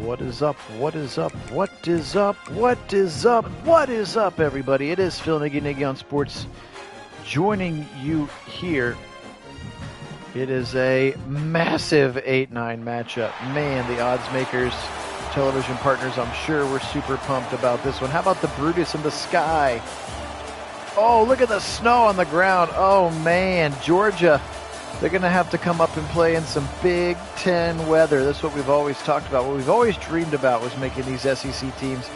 What is up? What is up? What is up? What is up? What is up, everybody? It is Phil Nagy on Sports joining you here. It is a massive 8-9 matchup. Man, the odds makers, television partners, I'm sure we're super pumped about this one. How about the Brutus in the sky? Oh, look at the snow on the ground. Oh, man, Georgia. They're going to have to come up and play in some Big Ten weather. That's what we've always talked about. What we've always dreamed about was making these SEC teams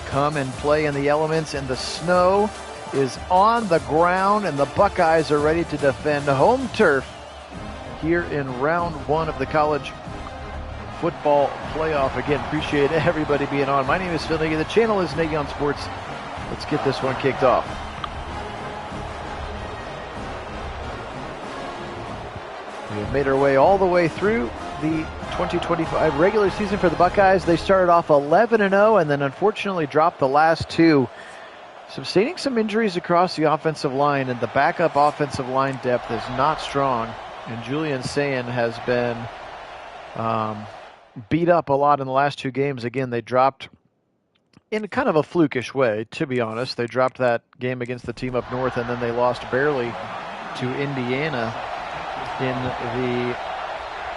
come and play in the elements, and the snow is on the ground, and the Buckeyes are ready to defend home turf here in round one of the college football playoff. Again, appreciate everybody being on. My name is Phil Nagy. The channel is Nagy on Sports. Let's get this one kicked off. We have made our way all the way through the 2025 regular season for the Buckeyes. They started off 11-0 and then unfortunately dropped the last two, sustaining some injuries across the offensive line, and the backup offensive line depth is not strong. And Julian Sayin has been beat up a lot in the last two games. Again, they dropped in kind of a flukish way, to be honest. They dropped that game against the team up north, and then they lost barely to Indiana in the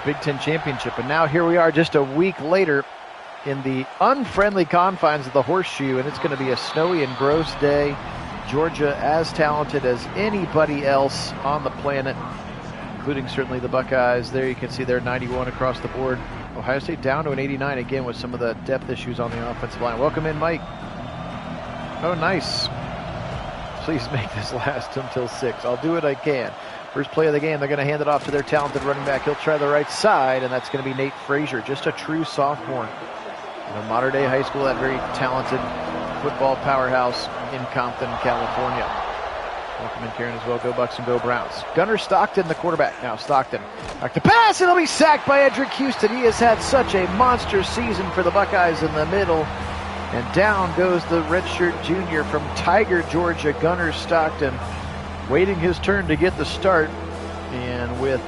Big Ten Championship. And now here we are just a week later in the unfriendly confines of the Horseshoe, and it's going to be a snowy and gross day. Georgia as talented as anybody else on the planet, including certainly the Buckeyes. There you can see they're 91 across the board. Ohio State down to an 89 again with some of the depth issues on the offensive line. Welcome in, Mike. Oh, nice. Please make this last until 6. I'll do what I can. First play of the game, they're going to hand it off to their talented running back. He'll try the right side, and that's going to be Nate Frazier, just a true sophomore. In a modern-day high school, that very talented football powerhouse in Compton, California. Welcome in, Karen, as well. Go Bucks and go Browns. Gunnar Stockton, the quarterback. Now Stockton back to pass, and he'll be sacked by Edric Houston. He has had such a monster season for the Buckeyes in the middle. And down goes the redshirt junior from Tiger, Georgia, Gunnar Stockton, waiting his turn to get the start. And with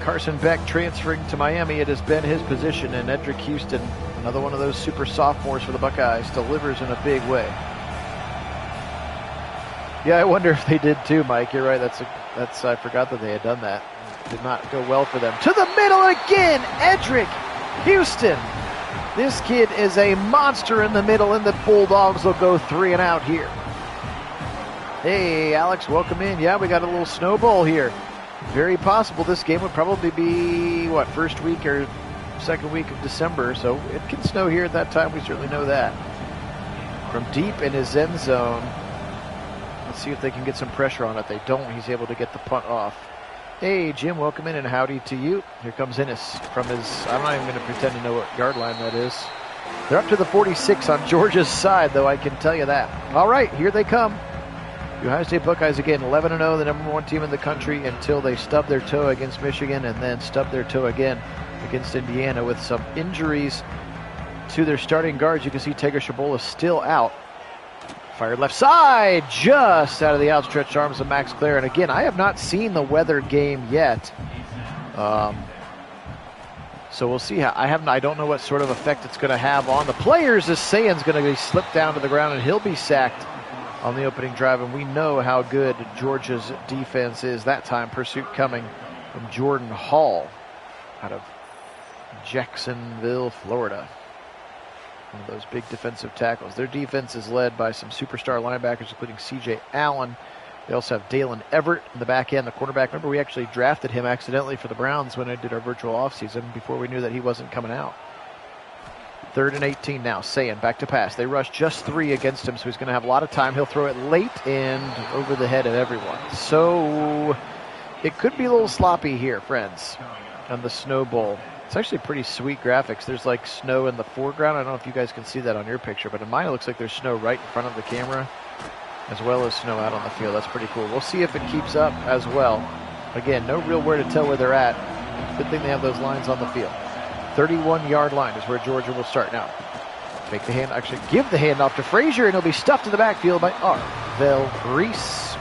Carson Beck transferring to Miami, it has been his position. And Edric Houston, another one of those super sophomores for the Buckeyes, delivers in a big way. Yeah, I wonder if they did too, Mike. You're right. I forgot that they had done that. Did not go well for them. To the middle again, Edric Houston. This kid is a monster in the middle, and the Bulldogs will go 3 and out here. Hey, Alex, welcome in. Yeah, we got a little snowball here. Very possible this game would probably be, first week or second week of December, so it can snow here at that time. We certainly know that. From deep in his end zone, let's see if they can get some pressure on it. They don't. He's able to get the punt off. Hey, Jim, welcome in, and howdy to you. Here comes Ennis from his, I'm not even going to pretend to know what yard line that is. They're up to the 46 on Georgia's side, though, I can tell you that. All right, here they come. The Ohio State Buckeyes again, 11-0, the number one team in the country until they stubbed their toe against Michigan and then stubbed their toe again against Indiana with some injuries to their starting guards. You can see Tegra Shabola still out. Fired left side, just out of the outstretched arms of Max Clare. And again, I have not seen the weather game yet. So we'll see how, I don't know what sort of effect it's going to have on the players, as Sayin's going to be slipped down to the ground and he'll be sacked on the opening drive. And we know how good Georgia's defense is. That time, pursuit coming from Jordan Hall out of Jacksonville, Florida. One of those big defensive tackles. Their defense is led by some superstar linebackers, including C.J. Allen. They also have Dalen Everett in the back end, the quarterback. Remember, we actually drafted him accidentally for the Browns when I did our virtual offseason before we knew that he wasn't coming out. 3rd and 18 now. Sayin back to pass. They rushed just 3 against him, so he's going to have a lot of time. He'll throw it late and over the head of everyone. So it could be a little sloppy here, friends, on the Snow Bowl. It's actually pretty sweet graphics. There's like snow in the foreground. I don't know if you guys can see that on your picture, but in mine it looks like there's snow right in front of the camera as well as snow out on the field. That's pretty cool. We'll see if it keeps up as well. Again, no real way to tell where they're at. Good thing they have those lines on the field. 31-yard line is where Georgia will start now. Make the hand, actually give the handoff to Frazier, and he'll be stuffed in the backfield by Arvell Reese.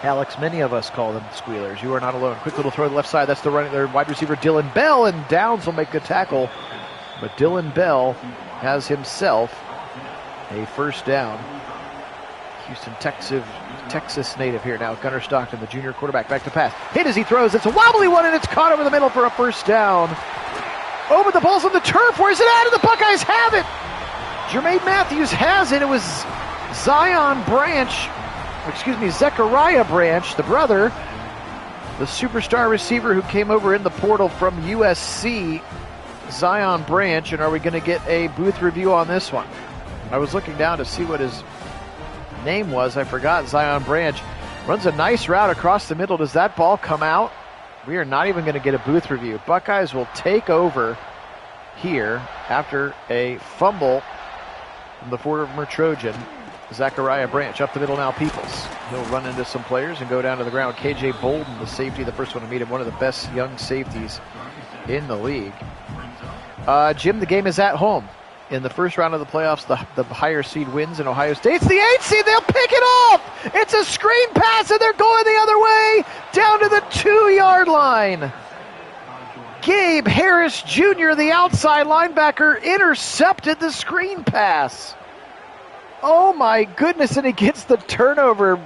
Alex, many of us call them squealers. You are not alone. Quick little throw to the left side. That's the running, their wide receiver, Dylan Bell, and Downs will make a tackle. But Dylan Bell has himself a first down. Houston, Texas native here now. Gunnar Stockton, the junior quarterback, back to pass. Hit as he throws. It's a wobbly one, and it's caught over the middle for a first down. Over the balls on the turf. Where's it at? And the Buckeyes have it. Jermaine Matthews has it. It was Zechariah Branch, the brother, the superstar receiver who came over in the portal from USC, Zion Branch. And are we going to get a booth review on this one? I was looking down to see what his name was. I forgot. Zion Branch runs a nice route across the middle. Does that ball come out? We are not even going to get a booth review. Buckeyes will take over here after a fumble from the former Trojan, Zechariah Branch. Up the middle now, Peoples. He'll run into some players and go down to the ground. KJ Bolden, the safety, the first one to meet him, one of the best young safeties in the league. Jim, the game is at home. In the first round of the playoffs, the higher seed wins in Ohio State. It's the 8th seed. They'll pick it off. It's a screen pass, and they're going the other way down to the 2-yard line. Gabe Harris Jr., the outside linebacker, intercepted the screen pass. Oh, my goodness, and he gets the turnover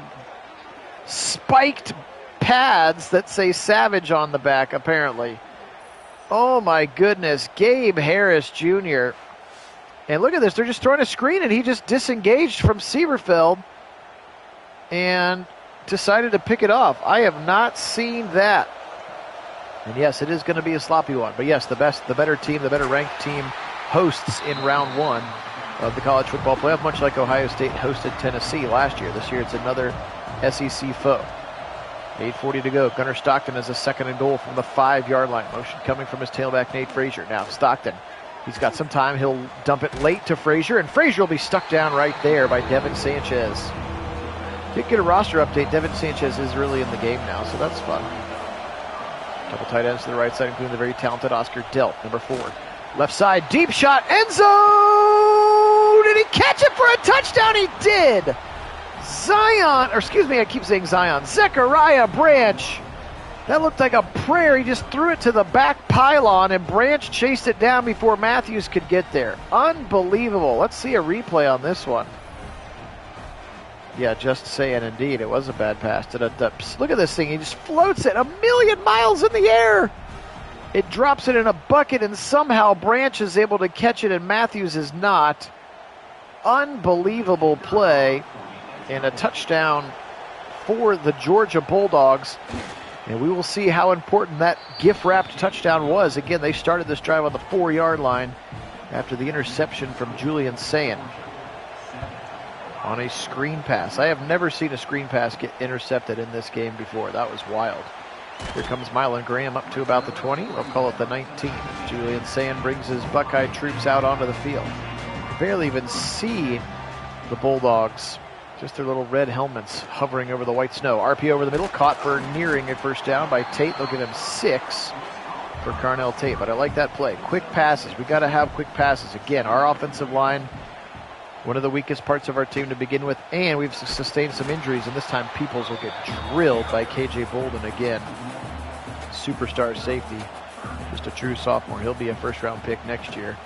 spiked pads that say Savage on the back, apparently. Oh, my goodness, Gabe Harris Jr., and look at this. They're just throwing a screen, and he just disengaged from Sieverfeld and decided to pick it off. I have not seen that. And, yes, it is going to be a sloppy one. But, yes, the better team, the better ranked team hosts in round one of the college football playoff, much like Ohio State hosted Tennessee last year. This year it's another SEC foe. 8:40 to go. Gunnar Stockton has a 2nd and goal from the 5-yard line. Motion coming from his tailback, Nate Frazier. Now, Stockton. He's got some time. He'll dump it late to Frazier, and Frazier will be stuck down right there by Devin Sanchez. Did get a roster update. Devin Sanchez is really in the game now, so that's fun. Couple tight ends to the right side, including the very talented Oscar Delp, number 4. Left side, deep shot, end zone! Did he catch it for a touchdown? He did! Zechariah Branch. That looked like a prayer. He just threw it to the back pylon, and Branch chased it down before Matthews could get there. Unbelievable. Let's see a replay on this one. Yeah, just saying, indeed, it was a bad pass. Look at this thing. He just floats it 1,000,000 miles in the air. It drops it in a bucket, and somehow Branch is able to catch it, and Matthews is not. Unbelievable play, and a touchdown for the Georgia Bulldogs. And we will see how important that gift-wrapped touchdown was. Again, they started this drive on the 4-yard line after the interception from Julian Sayin on a screen pass. I have never seen a screen pass get intercepted in this game before. That was wild. Here comes Mylan Graham up to about the 20. They'll call it the 19. Julian Sayin brings his Buckeye troops out onto the field. Barely even see the Bulldogs. Just their little red helmets hovering over the white snow. RP over the middle, caught for nearing a first down by Tate. They'll give him 6 for Carnell Tate, but I like that play. Quick passes. We got to have quick passes. Again, our offensive line, one of the weakest parts of our team to begin with, and we've sustained some injuries, and this time Peoples will get drilled by KJ Bolden again. Superstar safety, just a true sophomore. He'll be a first-round pick next year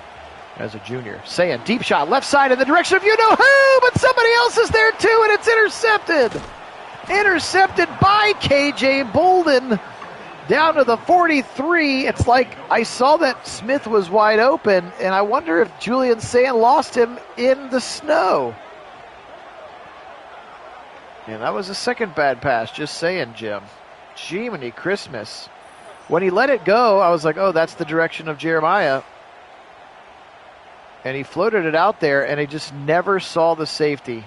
as a junior. Sayin, deep shot, left side in the direction of you-know-who, but somebody else is there too, and it's intercepted. Intercepted by KJ Bolden down to the 43. It's like I saw that Smith was wide open, and I wonder if Julian Sayin lost him in the snow. And that was a second bad pass, just saying, Jim. Jiminy Christmas. When he let it go, I was like, oh, that's the direction of Jeremiah. And he floated it out there, and he just never saw the safety.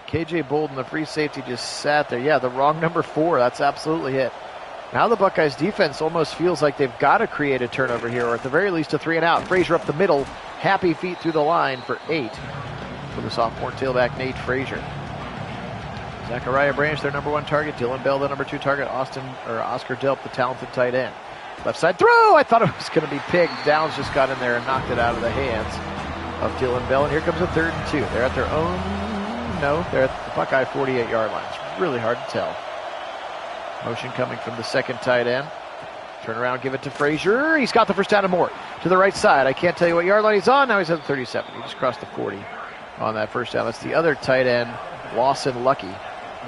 KJ Bolden, the free safety, just sat there. Yeah, the wrong number 4. That's absolutely it. Now the Buckeyes defense almost feels like they've got to create a turnover here, or at the very least a 3 and out. Frazier up the middle, happy feet through the line for 8 for the sophomore tailback, Nate Frazier. Zechariah Branch, their number 1 target. Dylan Bell, the number 2 target. Oscar Delp, the talented tight end. Left side throw! I thought it was going to be picked. Downs just got in there and knocked it out of the hands of Dylan Bell. And here comes a 3rd and 2. They're at their own... No, they're at the Buckeye 48-yard line. really hard to tell. Motion coming from the second tight end. Turn around, give it to Frazier. He's got the first down and more. To the right side. I can't tell you what yard line he's on. Now he's at the 37. He just crossed the 40 on that first down. That's the other tight end, Lawson Lucky.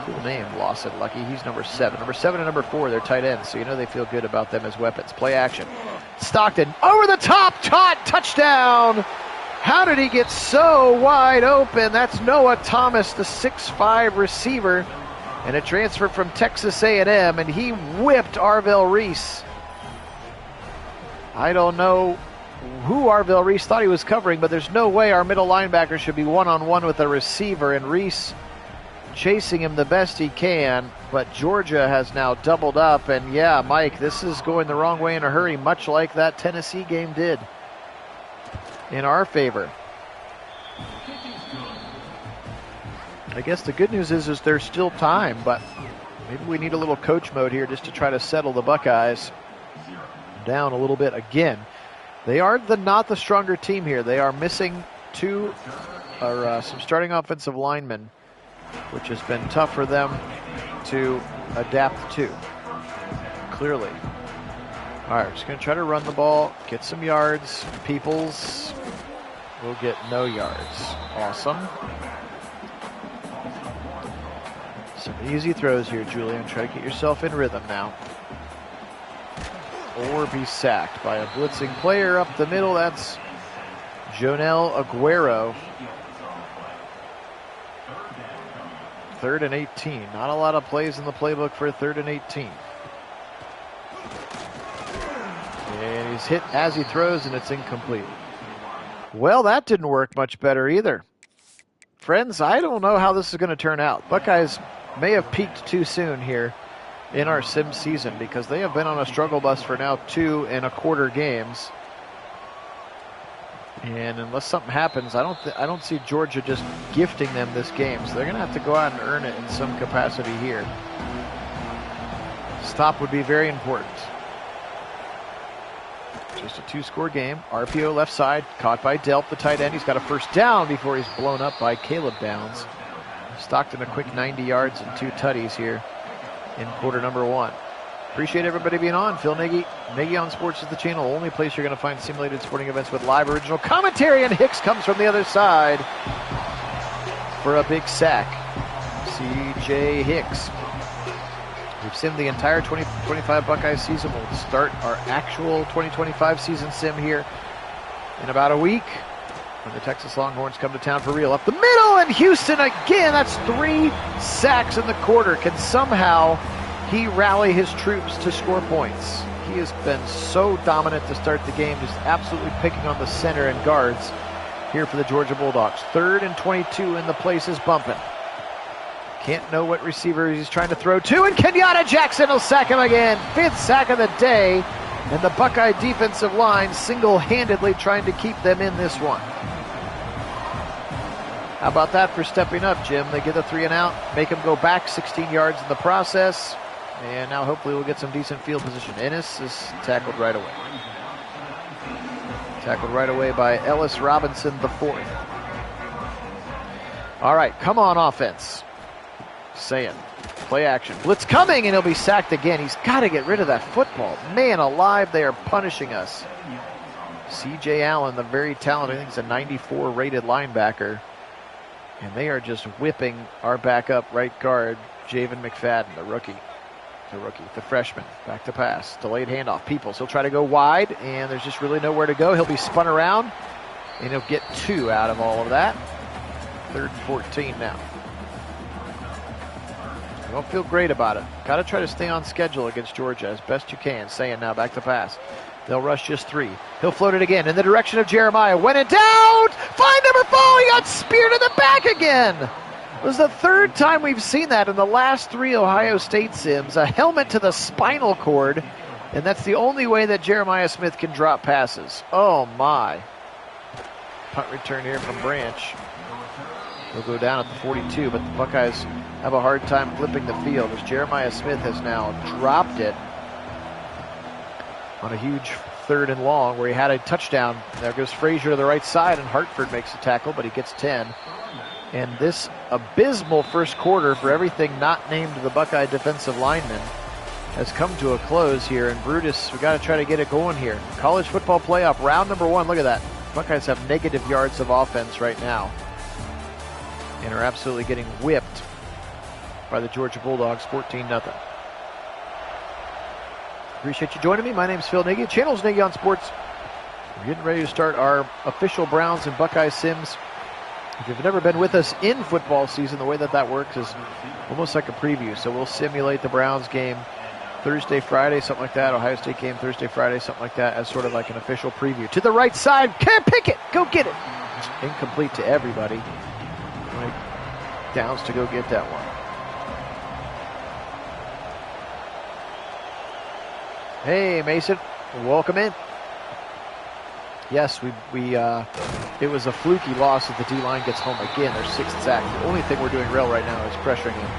Cool name, Lawson Lucky. He's number 7. Number 7 and number 4, they're tight ends, so you know they feel good about them as weapons. Play action. Stockton over the top. Touchdown. How did he get so wide open? That's Noah Thomas, the 6'5 receiver. And a transfer from Texas A&M, and he whipped Arvell Reese. I don't know who Arvell Reese thought he was covering, but there's no way our middle linebacker should be one-on-one with a receiver, and Reese chasing him the best he can, but Georgia has now doubled up, and yeah, Mike, this is going the wrong way in a hurry, much like that Tennessee game did in our favor. I guess the good news is there's still time, but maybe we need a little coach mode here just to try to settle the Buckeyes down a little bit again. They are not the stronger team here. They are missing some starting offensive linemen, which has been tough for them to adapt to, clearly. All right, we're just going to try to run the ball, get some yards. Peoples will get no yards. Awesome. Some easy throws here, Julian. Try to get yourself in rhythm now. Or be sacked by a blitzing player up the middle. That's Jonel Aguero. 3rd and 18. Not a lot of plays in the playbook for 3rd and 18. And he's hit as he throws, and it's incomplete. Well, that didn't work much better either. Friends, I don't know how this is going to turn out. Buckeyes may have peaked too soon here in our sim season because they have been on a struggle bus for now 2 1/4 games. And unless something happens, I don't see Georgia just gifting them this game. So they're going to have to go out and earn it in some capacity here. Stop would be very important. Just a 2-score game. RPO left side, caught by Delp, the tight end. He's got a first down before he's blown up by Caleb Downs. Stockton a quick 90 yards and 2 tutties here in quarter number 1. Appreciate everybody being on. Phil Nagy. Nagy on Sports is the channel. Only place you're going to find simulated sporting events with live original commentary. And Hicks comes from the other side for a big sack. C.J. Hicks. We've simmed the entire 2025 Buckeyes season. We'll start our actual 2025 season sim here in about a week when the Texas Longhorns come to town for real. Up the middle, and Houston again. That's 3 sacks in the quarter. Can somehow he rally his troops to score points? He has been so dominant to start the game, just absolutely picking on the center and guards here for the Georgia Bulldogs. 3rd and 22, and the place is bumping. Can't know what receiver he's trying to throw to, and Kenyatta Jackson will sack him again. 5th sack of the day, and the Buckeye defensive line single-handedly trying to keep them in this one. How about that for stepping up, Jim? They get the 3 and out, make him go back 16 yards in the process, and now hopefully we'll get some decent field position. Ennis is tackled right away. Tackled right away by Ellis Robinson, the 4th. All right, come on, offense. Saying, play action. Blitz coming, and he'll be sacked again. He's got to get rid of that football. Man alive, they are punishing us. C.J. Allen, the very talented, I think he's a 94 rated linebacker. And they are just whipping our backup right guard, Javen McFadden, the rookie, the freshman. Back to pass, delayed handoff. Peoples, he'll try to go wide, and there's just really nowhere to go. He'll be spun around, and he'll get 2 out of all of that. 3rd and 14 now. I don't feel great about it. Got to try to stay on schedule against Georgia as best you can. Saying now, back to pass. They'll rush just 3. He'll float it again in the direction of Jeremiah. When in doubt, find number 4. He got speared in the back again. It was the 3rd time we've seen that in the last 3 Ohio State sims. A helmet to the spinal cord, and that's the only way that Jeremiah Smith can drop passes. Oh, my. Punt return here from Branch. He'll go down at the 42, but the Buckeyes have a hard time flipping the field as Jeremiah Smith has now dropped it on a huge 3rd and long where he had a touchdown. There goes Frazier to the right side, and Hartford makes a tackle, but he gets 10. And this abysmal first quarter for everything not named the Buckeye defensive lineman has come to a close here. And Brutus, we got to try to get it going here. College football playoff, round number 1. Look at that. Buckeyes have negative yards of offense right now and are absolutely getting whipped by the Georgia Bulldogs, 14-0. Appreciate you joining me. My name's Phil Nagy. Channel's Nagy on Sports. We're getting ready to start our official Browns and Buckeye Sims. If you've never been with us in football season, the way that works is almost like a preview. So we'll simulate the Browns game Thursday, Friday, something like that. Ohio State game Thursday, Friday, something like that, as sort of like an official preview. To the right side, can't pick it. Go get it. Incomplete to everybody. Mike Downs to go get that one. Hey, Mason, welcome in. Yes, it was a fluky loss that the D-line gets home again. Their 6th sack. The only thing we're doing real right now is pressuring him.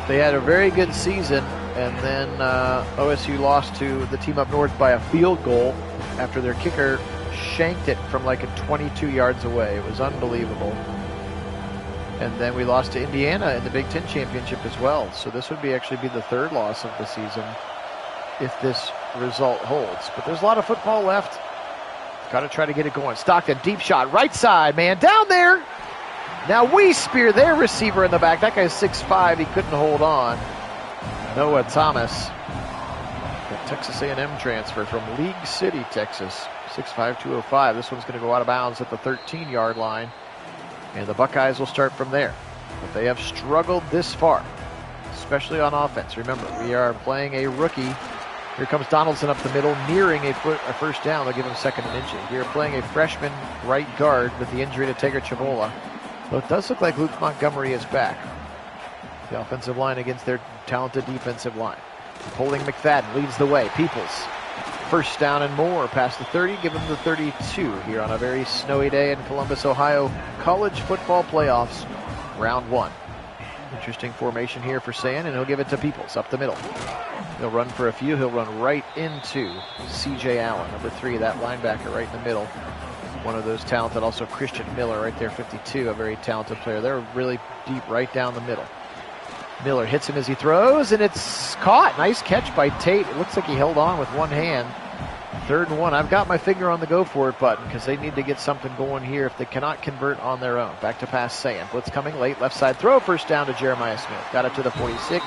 They had a very good season, and then OSU lost to the team up north by a field goal after their kicker shanked it from like 22 yards away. It was unbelievable. And then we lost to Indiana in the Big Ten Championship as well. So this would actually be the 3rd loss of the season if this result holds. But there's a lot of football left. Got to try to get it going. Stockton, deep shot, right side, man, down there. Now we spear their receiver in the back. That guy's 6'5", he couldn't hold on. Noah Thomas, the Texas A&M transfer from League City, Texas, 6'5", 205. This one's going to go out of bounds at the 13-yard line. And the Buckeyes will start from there. But they have struggled this far, especially on offense. Remember, we are playing a rookie. Here comes Donaldson up the middle, nearing a first down. They'll give him 2nd and inches. We are playing a freshman right guard with the injury to Tager Chabola. So it does look like Luke Montgomery is back. The offensive line against their talented defensive line. Holding McFadden leads the way. Peoples, first down and more, past the 30, give him the 32 here on a very snowy day in Columbus, Ohio. College football playoffs, round 1. Interesting formation here for Sayin, and he'll give it to Peoples up the middle. He'll run for a few. He'll run right into C.J. Allen, number 3, that linebacker right in the middle. One of those talented, also Christian Miller right there, 52, a very talented player. They're really deep right down the middle. Miller hits him as he throws, and it's caught. Nice catch by Tate. It looks like he held on with one hand. 3rd and 1. I've got my finger on the go for it button because they need to get something going here if they cannot convert on their own. Back to pass, Sayin. Blitz coming late, left side throw, first down to Jeremiah Smith. Got it to the 46.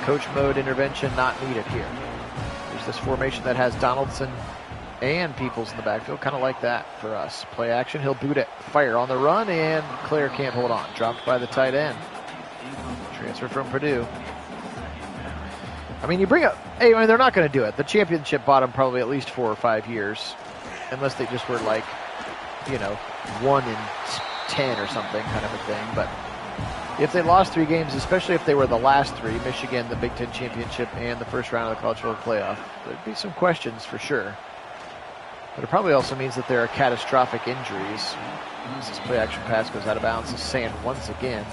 Coach mode intervention not needed here. There's this formation that has Donaldson and Peoples in the backfield, kind of like that for us. Play action, he'll boot it. Fire on the run, and Claire can't hold on. Dropped by the tight end. Transfer from Purdue. I mean, you bring up, hey, I mean, they're not going to do it. The championship bottom probably at least 4 or 5 years, unless they just were like, 1 in 10 or something kind of a thing. But if they lost 3 games, especially if they were the last 3, Michigan, the Big Ten Championship, and the first round of the College Football Playoff, there'd be some questions for sure. But it probably also means that there are catastrophic injuries. This play action pass goes out of bounds. The Sand once again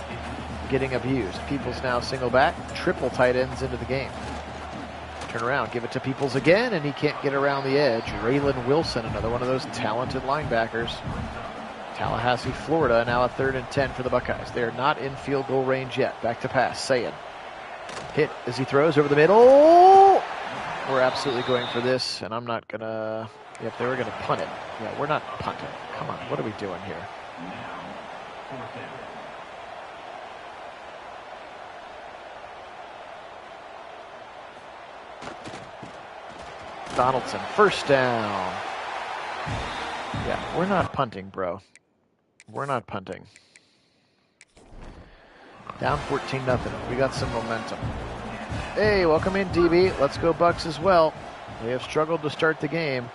getting abused. Peoples now single back, triple tight ends into the game. Turn around, give it to Peoples again, and he can't get around the edge. Raylan Wilson, another one of those talented linebackers. Tallahassee, Florida, now a 3rd and 10 for the Buckeyes. They are not in field goal range yet. Back to pass, Sayin. Hit as he throws over the middle. We're absolutely going for this, and I'm not gonna, if they were gonna punt it. Yeah, we're not punting. Come on, what are we doing here? Donaldson, first down. Yeah, we're not punting, bro. We're not punting. Down 14-0. We got some momentum. Hey, welcome in, DB. Let's go Bucks as well. They have struggled to start the game.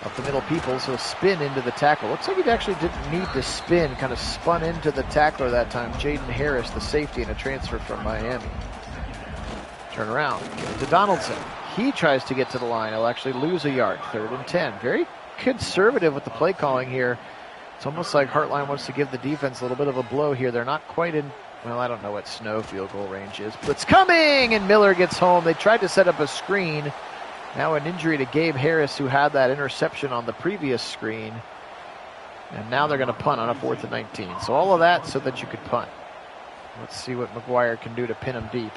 Up the middle, Peoples. He'll spin into the tackle. Looks like he actually didn't need to spin. Kind of spun into the tackler that time. Jaden Harris, the safety, and a transfer from Miami. Turn around. Give it to Donaldson. He tries to get to the line. He'll actually lose a yard. 3rd and 10. Very conservative with the play calling here. It's almost like Hartline wants to give the defense a little bit of a blow here. They're not quite in, well, I don't know what snow field goal range is. Blitz coming, and Miller gets home. They tried to set up a screen. Now an injury to Gabe Harris, who had that interception on the previous screen. And now they're going to punt on a 4th and 19. So all of that so that you could punt. Let's see what McGuire can do to pin him deep.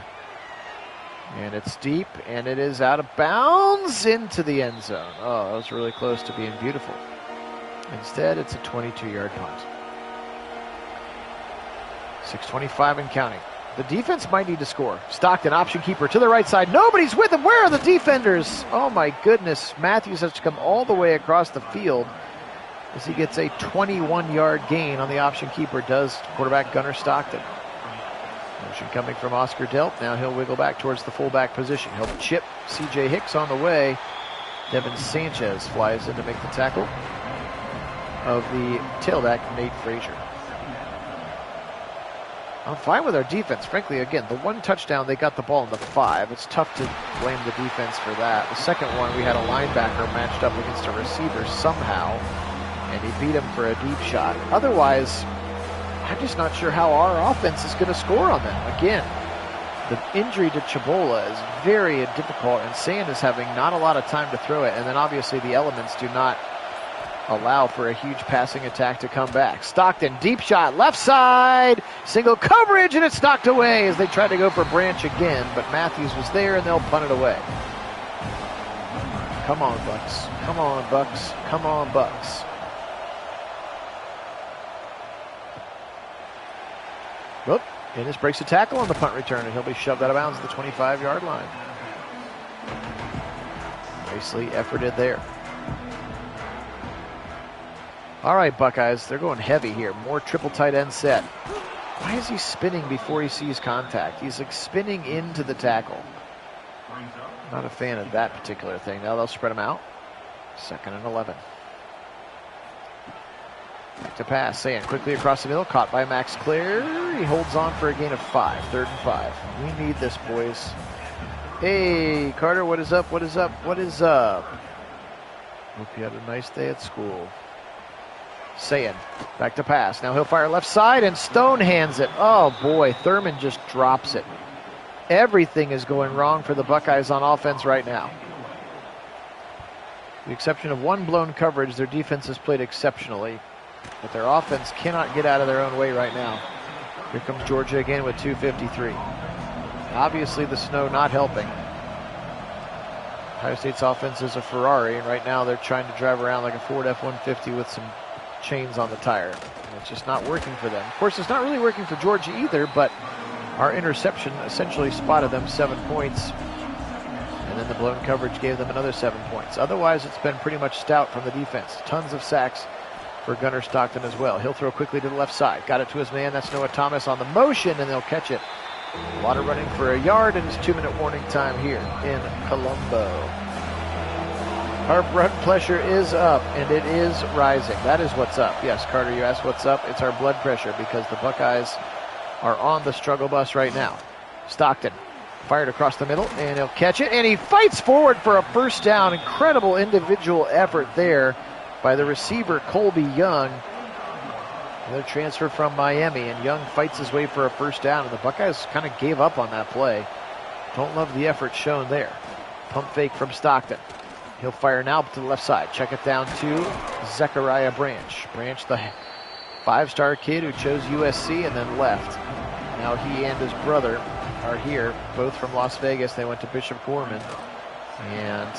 And it's deep, and it is out of bounds into the end zone. Oh, that was really close to being beautiful. Instead, it's a 22-yard punt. 6:25 and counting. The defense might need to score. Stockton, option keeper to the right side. Nobody's with him. Where are the defenders? Oh, my goodness. Matthews has to come all the way across the field as he gets a 21-yard gain on the option keeper, does quarterback Gunnar Stockton. Motion coming from Oscar Delp. Now he'll wiggle back towards the fullback position. He'll chip C.J. Hicks on the way. Devin Sanchez flies in to make the tackle of the tailback, Nate Frazier. I'm fine with our defense. Frankly, again, the one touchdown, they got the ball in the 5. It's tough to blame the defense for that. The second one, we had a linebacker matched up against a receiver somehow, and he beat him for a deep shot. Otherwise, I'm just not sure how our offense is going to score on them. Again, the injury to Chabola is very difficult, and Sand is having not a lot of time to throw it, and then obviously the elements do not allow for a huge passing attack to come back. Stockton, deep shot, left side, single coverage, and it's knocked away as they try to go for Branch again, but Matthews was there, and they'll punt it away. Come on, Bucks. Come on, Bucks. Come on, Bucks. Whoop. Innis breaks a tackle on the punt return, and he'll be shoved out of bounds at the 25-yard line. Nicely efforted there. All right, Buckeyes, they're going heavy here. More triple tight end set. Why is he spinning before he sees contact? He's like spinning into the tackle. Not a fan of that particular thing. Now they'll spread him out. 2nd and 11. Back to pass. Sand quickly across the middle. Caught by Max Clare. He holds on for a gain of 5. 3rd and 5. We need this, boys. Hey, Carter, what is up? What is up? What is up? Hope you had a nice day at school. Sayin, back to pass. Now he'll fire left side, and Stone hands it. Oh, boy. Thurman just drops it. Everything is going wrong for the Buckeyes on offense right now. With the exception of one blown coverage, their defense has played exceptionally, but their offense cannot get out of their own way right now. Here comes Georgia again with 2:53. Obviously, the snow not helping. Ohio State's offense is a Ferrari, and right now they're trying to drive around like a Ford F-150 with some chains on the tire. And it's just not working for them. Of course, it's not really working for Georgia either, but our interception essentially spotted them 7 points, and then the blown coverage gave them another 7 points. Otherwise, it's been pretty much stout from the defense. Tons of sacks for Gunnar Stockton as well. He'll throw quickly to the left side. Got it to his man. That's Noah Thomas on the motion, and they'll catch it. A lot of running for a yard, and it's 2-minute warning time here in Colombo. Our blood pressure is up, and it is rising. That is what's up. Yes, Carter, you asked what's up. It's our blood pressure because the Buckeyes are on the struggle bus right now. Stockton fired across the middle, and he'll catch it, and he fights forward for a first down. Incredible individual effort there by the receiver, Colby Young. Another transfer from Miami, and Young fights his way for a first down, and the Buckeyes kind of gave up on that play. Don't love the effort shown there. Pump fake from Stockton. He'll fire now to the left side. Check it down to Zechariah Branch. Branch, the 5-star kid who chose USC and then left. Now he and his brother are here, both from Las Vegas. They went to Bishop Gorman and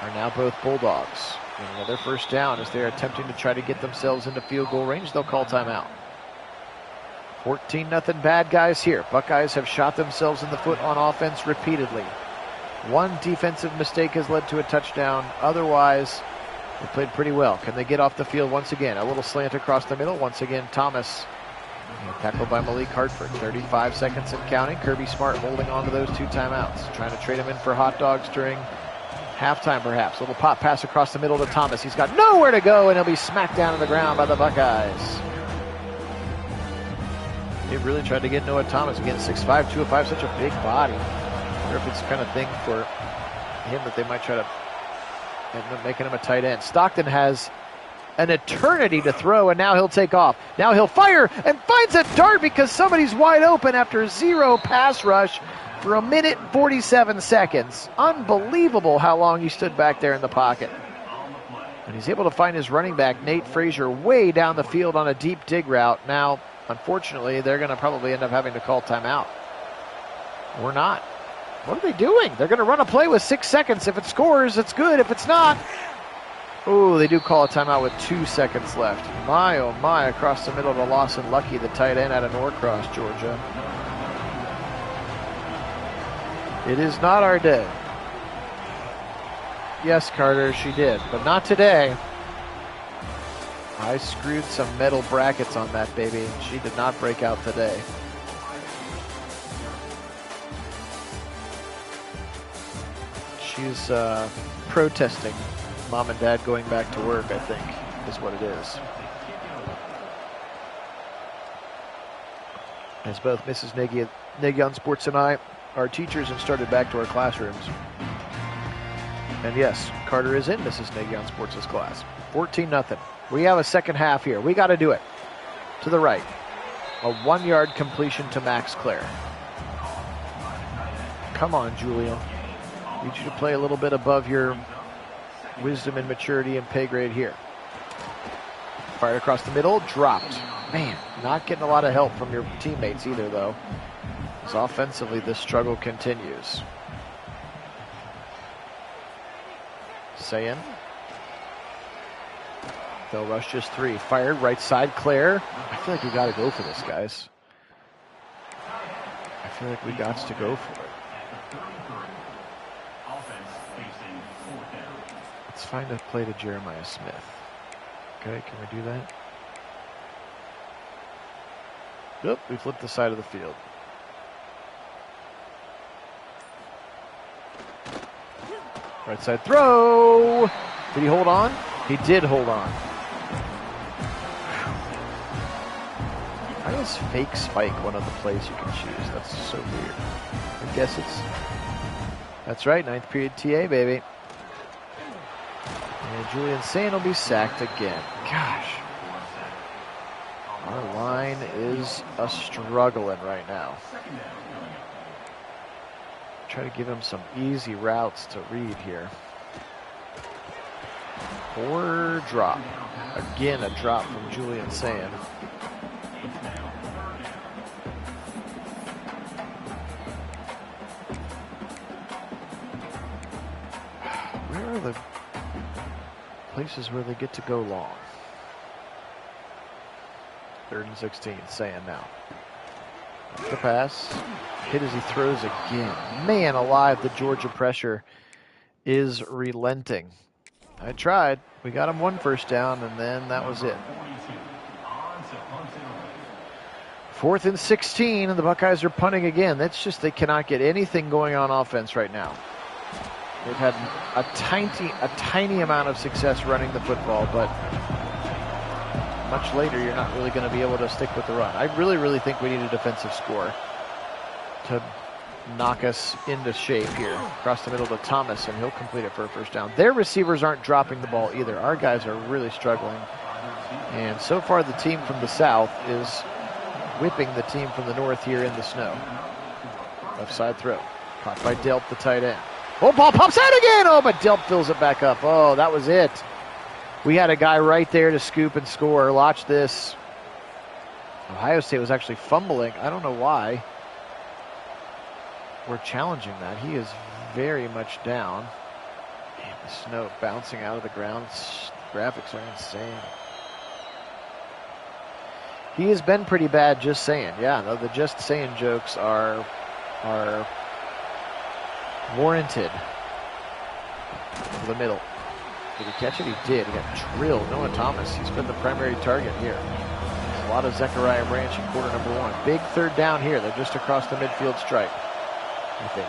are now both Bulldogs. And another first down as they're attempting to try to get themselves into field goal range. They'll call timeout. 14-0 bad guys here. Buckeyes have shot themselves in the foot on offense repeatedly. One defensive mistake has led to a touchdown. Otherwise, they played pretty well. Can they get off the field once again? A little slant across the middle. Once again, Thomas tackled by Malik Hartford. 35 seconds and counting. Kirby Smart holding on to those 2 timeouts. Trying to trade him in for hot dogs during halftime, perhaps. A little pop pass across the middle to Thomas. He's got nowhere to go, and he'll be smacked down to the ground by the Buckeyes. They really tried to get Noah Thomas. Again, 6'5", 205, such a big body. I wonder if it's the kind of thing for him that they might try to end up making him a tight end. Stockton has an eternity to throw, and now he'll take off. Now he'll fire and finds a dart because somebody's wide open after 0 pass rush for 1 minute and 47 seconds. Unbelievable how long he stood back there in the pocket. And he's able to find his running back, Nate Frazier, way down the field on a deep dig route. Now, unfortunately, they're going to probably end up having to call timeout. Or not. What are they doing? They're going to run a play with 6 seconds. If it scores, it's good. If it's not... Oh, they do call a timeout with 2 seconds left. My, oh my, across the middle to Lawson Lucky, the tight end out of Norcross, Georgia. It is not our day. Yes, Carter, she did, but not today. I screwed some metal brackets on that baby. She did not break out today. She's protesting mom and dad going back to work, I think, is what it is. As both Mrs. Nagy on Sports and I are teachers and started back to our classrooms. And yes, Carter is in Mrs. Nagy on Sports' class. 14-0. We have a second half here. We got to do it. To the right. A 1-yard completion to Max Clare. Come on, Julian. Need you to play a little bit above your wisdom and maturity and pay grade here. Fired across the middle, dropped. Man, not getting a lot of help from your teammates either, though. As offensively, this struggle continues. Sayin. They'll rush just 3. Fired right side, Claire. I feel like we got to go for this, guys. I feel like we got to go for it. Let's find a play to Jeremiah Smith. Okay, can we do that? Nope, we flipped the side of the field. Right side throw. Did he hold on? He did hold on. Why is fake spike one of the plays you can choose? That's so weird. I guess it's... That's right, 9th period TA, baby. And Julian Sayin will be sacked again. Gosh. Our line is a-struggling right now. Try to give him some easy routes to read here. Or drop. Again, a drop from Julian Sayin. Where are the places where they get to go long? 3rd and 16, Sayin now. The pass. Hit as he throws again. Man alive, the Georgia pressure is relenting. I tried. We got him 1 first down, and then that was it. 4th and 16, and the Buckeyes are punting again. That's just, they cannot get anything going on offense right now. They've had a tiny amount of success running the football, but much later, you're not really going to be able to stick with the run. I really think we need a defensive score to knock us into shape here. Across the middle to Thomas, and he'll complete it for a first down. Their receivers aren't dropping the ball either. Our guys are really struggling. And so far, the team from the south is whipping the team from the north here in the snow. Left side throw. Caught by Delp, the tight end. Oh, ball pops out again! Oh, but Delp fills it back up. Oh, that was it. We had a guy right there to scoop and score. Watch this. Ohio State was actually fumbling. I don't know why. We're challenging that. He is very much down. Man, the snow bouncing out of the ground. Graphics are insane. He has been pretty bad, just saying. Yeah, no, the just saying jokes are warranted. To the middle. Did he catch it? He did. He got drilled. Noah Thomas, he's been the primary target here. A lot of Zechariah Branch in quarter number 1. Big 3rd down here. They're just across the midfield stripe, I think.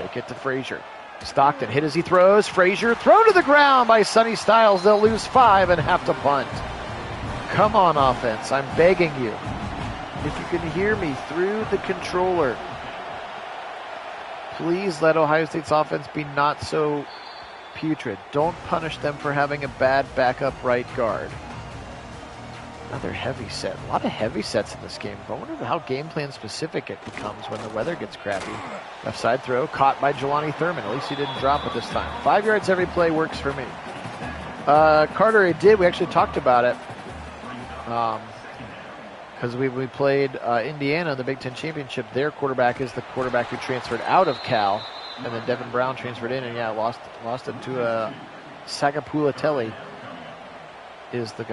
Fake it to Frazier. Stockton hit as he throws. Frazier thrown to the ground by Sonny Styles. They'll lose 5 and have to punt. Come on, offense. I'm begging you. If you can hear me through the controller, please let Ohio State's offense be not so putrid. Don't punish them for having a bad backup right guard. Another heavy set. A lot of heavy sets in this game. I wonder how game plan specific it becomes when the weather gets crappy. Left side throw, caught by Jelani Thurman. At least he didn't drop it this time. 5 yards every play works for me. Carter, it did. We actually talked about it. Because we played Indiana in the Big Ten Championship. Their quarterback is the quarterback who transferred out of Cal. And then Devin Brown transferred in, and lost him to Sagapulatelli is the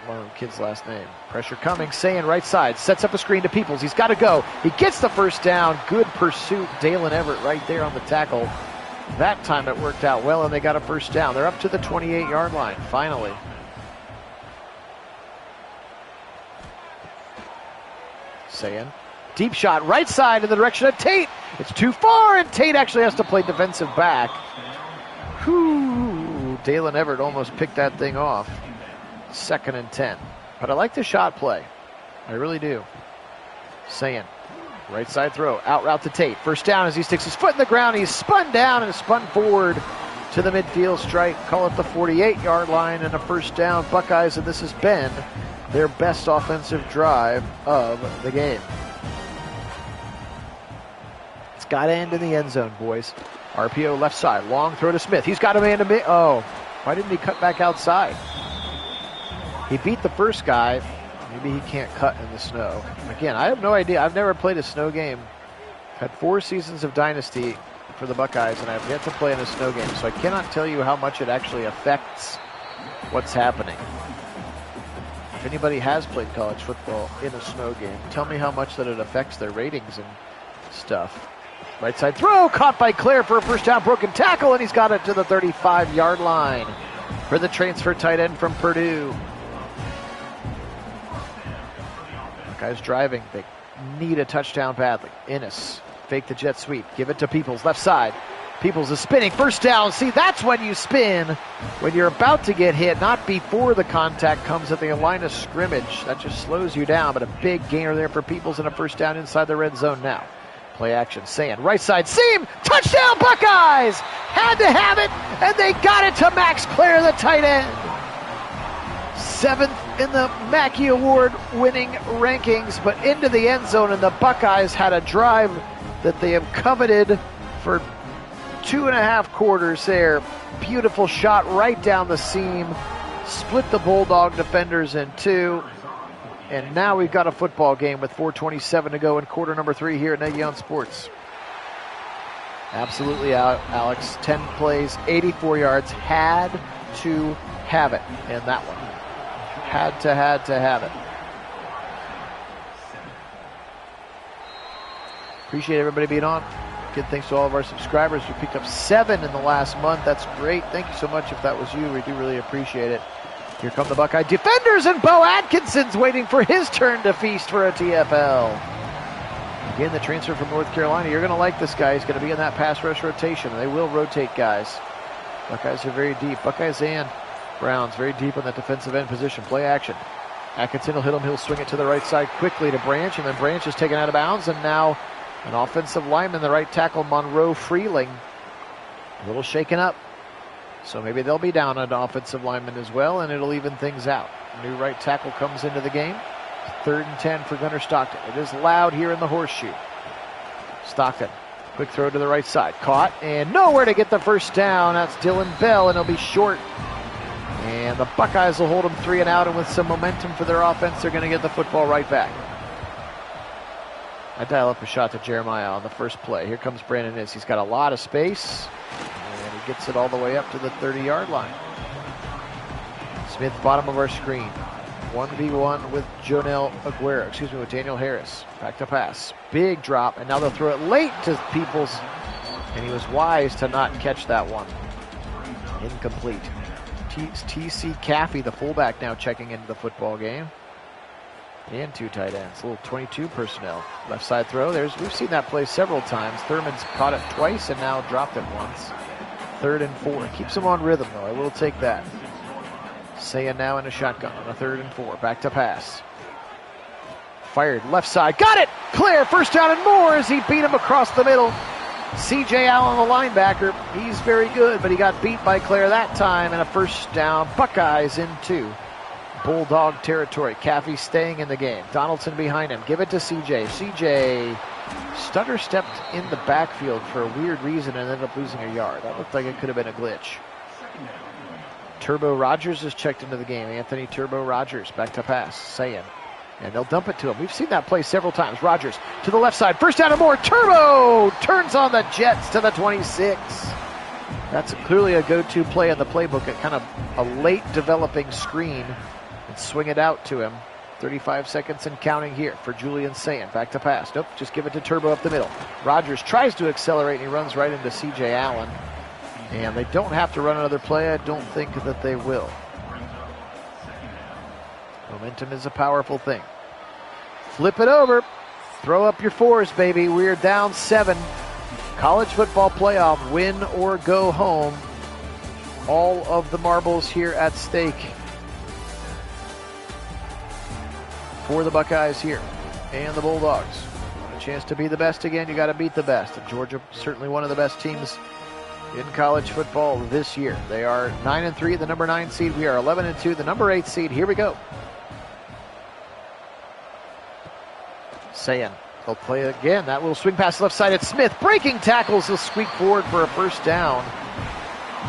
one of the kid's last name. Pressure coming, Sayin right side, sets up a screen to Peoples. He's got to go. He gets the first down. Good pursuit. Dalen Everett right there on the tackle. That time it worked out well, and they got a first down. They're up to the 28-yard line, finally. Sayin. Deep shot, right side in the direction of Tate. It's too far, and Tate actually has to play defensive back. Whew, Dalen Everett almost picked that thing off. 2nd and 10. But I like the shot play. I really do. Sayin. Right side throw, out route to Tate. First down as he sticks his foot in the ground. He's spun down and spun forward to the midfield strike. Call it the 48-yard line and a first down. Buckeyes, and this has been their best offensive drive of the game. It's got to end in the end zone, boys. RPO left side, long throw to Smith. He's got a man to me. Oh, why didn't he cut back outside? He beat the first guy. Maybe he can't cut in the snow. Again, I have no idea. I've never played a snow game. I've had 4 seasons of Dynasty for the Buckeyes, and I've yet to play in a snow game. So I cannot tell you how much it actually affects what's happening. If anybody has played college football in a snow game, tell me how much that it affects their ratings and stuff. Right side throw, caught by Claire for a first down, broken tackle, and he's got it to the 35-yard line for the transfer tight end from Purdue. Buckeyes driving. They need a touchdown badly. Innes, fake the jet sweep. Give it to Peoples, left side. Peoples is spinning. First down. See, that's when you spin. When you're about to get hit, not before the contact comes at the line of scrimmage. That just slows you down, but a big gainer there for Peoples and a first down inside the red zone now. Play action, Sayin, right side seam, touchdown Buckeyes! Had to have it, and they got it to Max Clare, the tight end. 7th in the Mackey Award winning rankings, but into the end zone, and the Buckeyes had a drive that they have coveted for 2.5 quarters there. Beautiful shot right down the seam, split the Bulldog defenders in two. And now we've got a football game with 4:27 to go in quarter number 3 here at Nagy on Sports. Absolutely out, Alex. 10 plays, 84 yards. Had to have it in that one. Had to have it. Appreciate everybody being on. Good thanks to all of our subscribers. We picked up 7 in the last month. That's great. Thank you so much if that was you. We do really appreciate it. Here come the Buckeye defenders, and Bo Atkinson's waiting for his turn to feast for a TFL. Again, the transfer from North Carolina. You're going to like this guy. He's going to be in that pass rush rotation. They will rotate guys. Buckeyes are very deep. Buckeyes and Browns very deep on that defensive end position. Play action. Atkinson will hit him. He'll swing it to the right side quickly to Branch, and then Branch is taken out of bounds, and now an offensive lineman, the right tackle, Monroe Freeling, a little shaken up. So maybe they'll be down an offensive lineman as well, and it'll even things out. New right tackle comes into the game. 3rd and 10 for Gunnar Stockton. It is loud here in the horseshoe. Stockton, quick throw to the right side. Caught, and nowhere to get the first down. That's Dylan Bell, and he'll be short. And the Buckeyes will hold them 3 and out, and with some momentum for their offense, they're going to get the football right back. I dial up a shot to Jeremiah on the first play. Here comes Brandon Innes. He's got a lot of space. And he gets it all the way up to the 30-yard line. Smith, bottom of our screen. 1v1 with with Daniel Harris. Back to pass. Big drop, and now they'll throw it late to Peoples. And he was wise to not catch that one. Incomplete. T.C. Caffey, the fullback, now checking into the football game. And 2 tight ends. A little 22 personnel. Left side throw. We've seen that play several times. Thurman's caught it twice and now dropped it once. 3rd and 4. Keeps him on rhythm, though. I will take that. Sayin now in a shotgun on a 3rd and 4. Back to pass. Fired left side. Got it! Claire, first down and more as he beat him across the middle. C.J. Allen, the linebacker. He's very good, but he got beat by Claire that time, and a first down. Buckeyes in 2. Bulldog territory. Caffey staying in the game. Donaldson behind him. Give it to CJ. CJ stutter stepped in the backfield for a weird reason and ended up losing a yard. That looked like it could have been a glitch. Turbo Rogers is checked into the game. Anthony Turbo Rogers back to pass. Sayin. And they'll dump it to him. We've seen that play several times. Rogers to the left side. First down and more. Turbo turns on the Jets to the 26. That's clearly a go-to play in the playbook. At kind of a late developing screen. And swing it out to him. 35 seconds and counting here for Julian Sayin. Back to pass. Nope, just give it to Turbo up the middle. Rogers tries to accelerate and he runs right into C.J. Allen. And they don't have to run another play. I don't think that they will. Momentum is a powerful thing. Flip it over. Throw up your fours, baby. We're down 7. College football playoff, win or go home. All of the marbles here at stake for the Buckeyes here and the Bulldogs. Want a chance to be the best again, you got to beat the best. And Georgia, certainly one of the best teams in college football this year. They are 9-3, the number 9 seed. We are 11-2, the number 8 seed. Here we go. Sayin. They'll play it again. That little swing pass left side at Smith. Breaking tackles. He'll squeak forward for a first down.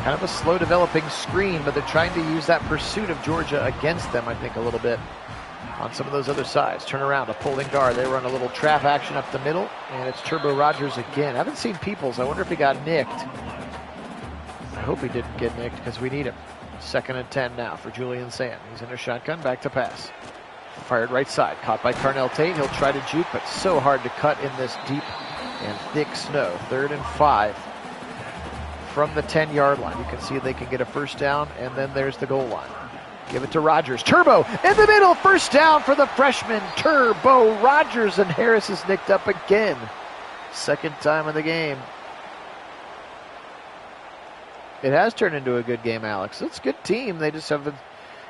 Kind of a slow developing screen, but they're trying to use that pursuit of Georgia against them, I think, a little bit on some of those other sides. Turn around, a pulling guard. They run a little trap action up the middle, and it's Turbo Rogers again. I haven't seen Peoples. I wonder if he got nicked. I hope he didn't get nicked because we need him. 2nd and 10 now for Julian Sayin. He's in a shotgun, back to pass. Fired right side, caught by Carnell Tate. He'll try to juke, but so hard to cut in this deep and thick snow. 3rd and 5 from the 10-yard line. You can see they can get a first down, and then there's the goal line. Give it to Rogers. Turbo in the middle. First down for the freshman, Turbo Rogers, and Harris is nicked up again. 2nd time of the game. It has turned into a good game, Alex. It's a good team. They just have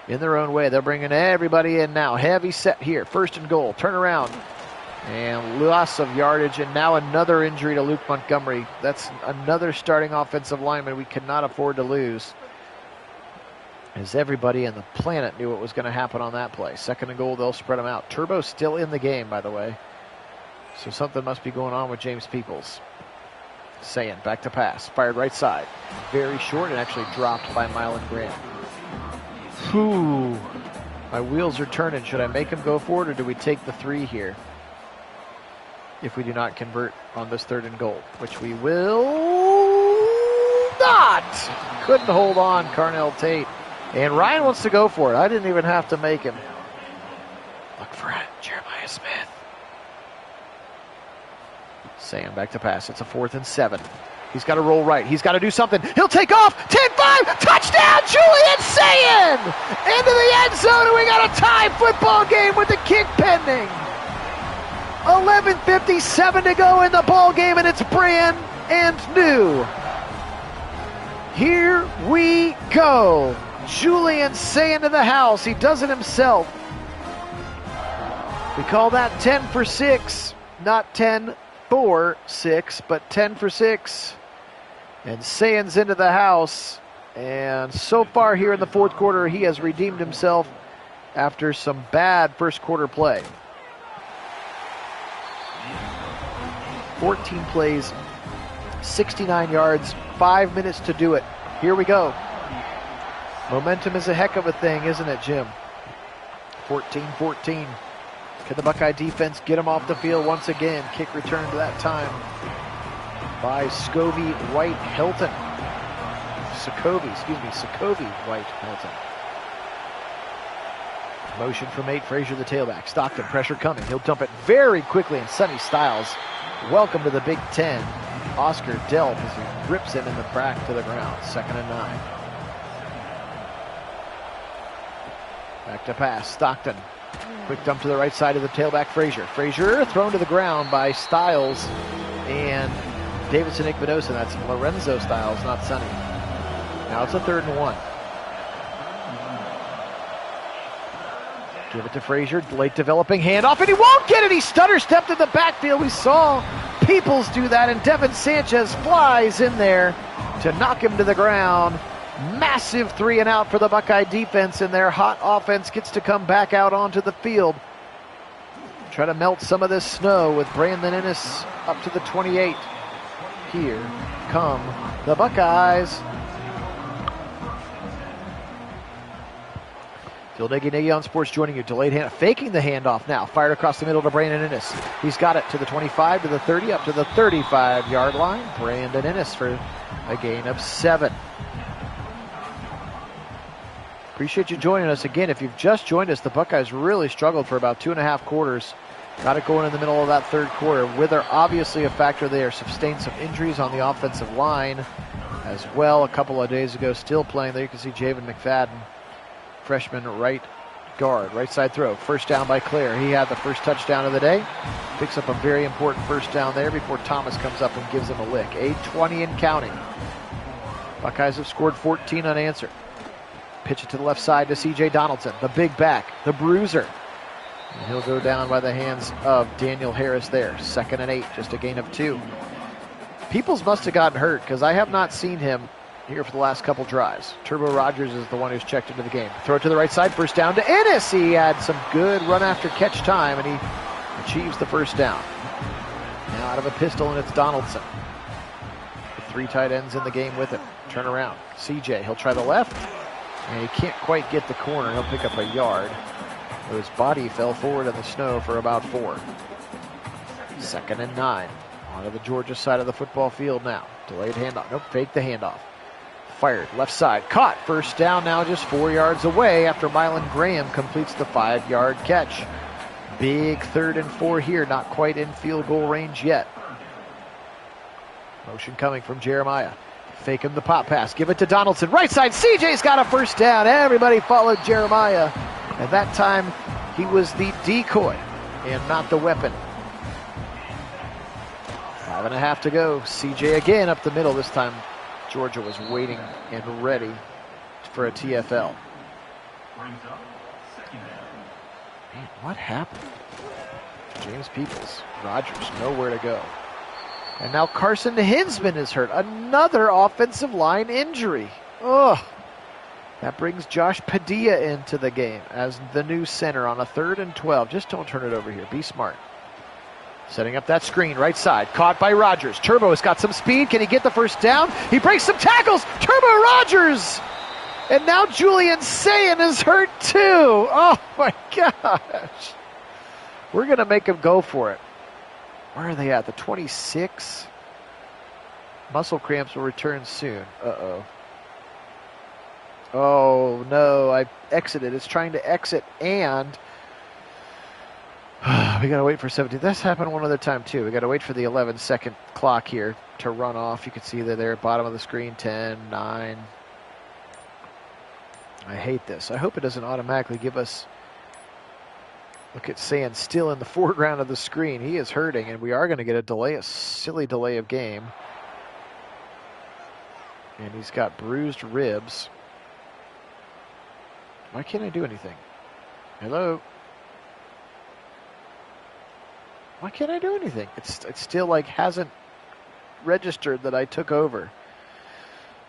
in their own way. They're bringing everybody in now. Heavy set here. 1st and goal. Turn around. And loss of yardage. And now another injury to Luke Montgomery. That's another starting offensive lineman we cannot afford to lose. As everybody on the planet knew what was going to happen on that play. 2nd and goal. They'll spread them out. Turbo's still in the game, by the way. So something must be going on with James Peoples. Sayin, back to pass. Fired right side. Very short and actually dropped by Mylan Graham. Whew. My wheels are turning. Should I make him go forward or do we take the 3 here? If we do not convert on this 3rd and goal, which we will not. Couldn't hold on, Carnell Tate. And Ryan wants to go for it. I didn't even have to make him. Look for it, Jeremiah Smith. Sayin back to pass. It's a 4th and 7. He's got to roll right. He's got to do something. He'll take off. 10-5. Touchdown, Julian Sayin! Into the end zone, and we got a tie football game with the kick pending. 11:57 to go in the ball game, and it's brand and new. Here we go. Julian Sayin to the house. He does it himself. We call that 10 for 6, not 10 for 6, but 10 for 6. And Sayin's into the house. And so far here in the 4th quarter, he has redeemed himself after some bad 1st quarter play. 14 plays, 69 yards, 5 minutes to do it. Here we go. Momentum is a heck of a thing, isn't it, Jim? 14-14. Can the Buckeye defense get him off the field once again? Kick return to that time by Scovey White Helton. Scovey White Helton. Motion from 8, Frazier the tailback. Stockton, pressure coming. He'll dump it very quickly, and Sonny Styles, welcome to the Big Ten. Oscar Delp as he rips him in the back to the ground. 2nd and 9. Back to pass, Stockton. Quick dump to the right side of the tailback, Frazier. Frazier thrown to the ground by Styles and Davidson Igbinosa. That's Lorenzo Styles, not Sonny. Now it's a 3rd and 1. Give it to Frazier, late developing handoff, and he won't get it. He stutter stepped in the backfield. We saw Peoples do that, and Devin Sanchez flies in there to knock him to the ground. Massive 3 and out for the Buckeye defense, and their hot offense gets to come back out onto the field. try to melt some of this snow with Brandon Ennis up to the 28. Here come the Buckeyes. Phil Nagy on Sports joining you. Delayed hand, faking the handoff now. Fired across the middle to Brandon Ennis. He's got it to the 25, to the 30, up to the 35-yard line. Brandon Ennis for a gain of 7. Appreciate you joining us again. If you've just joined us, the Buckeyes really struggled for about 2.5 quarters. Got it going in the middle of that third quarter. Wither obviously a factor there. Sustained some injuries on the offensive line as well a couple of days ago. Still playing there. You can see Javen McFadden, freshman right guard, right side throw. First down by Claire. He had the first touchdown of the day. Picks up a very important first down there before Thomas comes up and gives him a lick. 8:20 and counting. Buckeyes have scored 14 unanswered. Pitch it to the left side to C.J. Donaldson, the big back, the bruiser. And he'll go down by the hands of Daniel Harris there. 2nd and 8, just a gain of 2. Peoples must have gotten hurt because I have not seen him here for the last couple drives. Turbo Rogers is the one who's checked into the game. Throw it to the right side, first down to Ennis. He had some good run after catch time, and he achieves the first down. Now out of a pistol, and it's Donaldson. The 3 tight ends in the game with him. Turn around. CJ, he'll try the left, and he can't quite get the corner. He'll pick up a yard. His body fell forward in the snow for about 4. 2nd and 9. Onto the Georgia side of the football field now. Delayed handoff. Nope, fake the handoff. Fired, left side, caught. First down now just 4 yards away after Mylan Graham completes the 5-yard catch. Big 3rd and 4 here, not quite in field goal range yet. Motion coming from Jeremiah. Fake him the pop pass, give it to Donaldson. Right side, CJ's got a first down. Everybody followed Jeremiah. And that time he was the decoy and not the weapon. 5.5 to go. CJ again up the middle. This time Georgia was waiting and ready for a TFL. Man, what happened? James Peoples, Rogers, nowhere to go. And now Carson Hinsman is hurt. Another offensive line injury. Ugh. That brings Josh Padilla into the game as the new center on a 3rd and 12. Just don't turn it over here. Be smart. Setting up that screen, right side. Caught by Rogers. Turbo has got some speed. Can he get the first down? He breaks some tackles. Turbo Rogers! And now Julian Sayin is hurt too. Oh my gosh. We're going to make him go for it. Where are they at? The 26? Muscle cramps will return soon. Uh-oh. Oh, no, I exited. It's trying to exit, and we got to wait for 17. That's happened one other time, too. We got to wait for the 11-second clock here to run off. You can see that there, bottom of the screen, 10, 9. I hate this. I hope it doesn't automatically give us... Look at Sand still in the foreground of the screen. He is hurting, and we are going to get a delay, a silly delay of game. And he's got bruised ribs. Why can't I do anything? Hello? Why can't I do anything? It's still like hasn't registered that I took over.